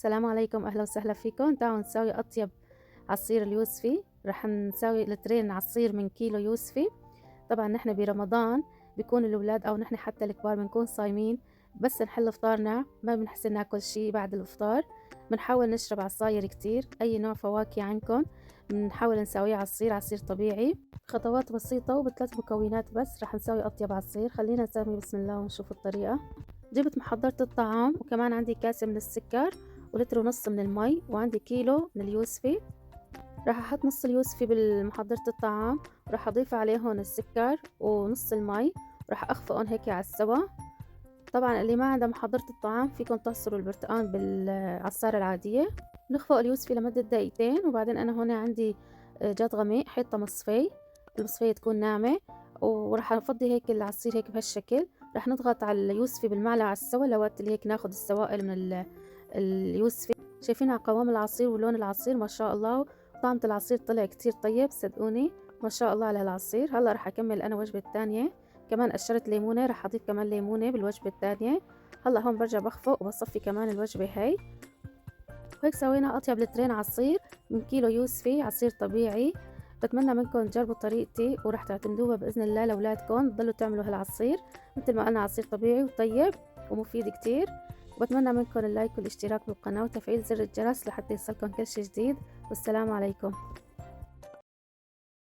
السلام عليكم، أهلا وسهلا فيكم. تعالوا نسوي أطيب عصير اليوسفي. رح نسوي لترين عصير من كيلو يوسفي. طبعا نحن برمضان بيكون الأولاد أو نحن حتى الكبار بنكون صايمين، بس نحل فطارنا ما بنحسن ناكل شي بعد الإفطار. بنحاول نشرب عصاير كتير، أي نوع فواكه عندكم بنحاول نسويه عصير طبيعي. خطوات بسيطة وبثلاث مكونات بس رح نسوي أطيب عصير. خلينا نسمي بسم الله ونشوف الطريقة. جبت محضرة الطعام، وكمان عندي كاسة من السكر، ولتر ونص من المي، وعندي كيلو من اليوسفي. راح احط نص اليوسفي بالمحضرة الطعام، وراح اضيف عليه هون السكر ونص المي، وراح اخفقهم هيك على السوا. طبعا اللي ما عنده محضرة الطعام فيكم تعصروا البرتقان بالعصارة العادية. نخفق اليوسفي لمدة دقيقتين، وبعدين انا هون عندي جات غميق حيطة مصفي، المصفية تكون ناعمة، وراح افضي هيك العصير هيك بهالشكل. راح نضغط على اليوسفي بالمعلقة على السوا لوقت اللي هيك ناخد السوائل من اليوسفي. شايفين على قوام العصير ولون العصير ما شاء الله، طعمة العصير طلع كتير طيب صدقوني، ما شاء الله على هالعصير. هلا راح اكمل انا وجبة الثانية، كمان قشرت ليمونة، راح اضيف كمان ليمونة بالوجبة الثانية. هلا هون برجع بخفق وبصفي كمان الوجبة هاي. وهيك سوينا اطيب لترين عصير من كيلو يوسفي، عصير طبيعي. بتمنى منكم تجربوا طريقتي وراح تعتمدوها باذن الله لاولادكم، تضلوا تعملوا هالعصير مثل ما قلنا، عصير طبيعي وطيب ومفيد كتير. وبتمنى منكم اللايك والاشتراك بالقناة وتفعيل زر الجرس لحتى يوصلكم كل شي جديد. والسلام عليكم.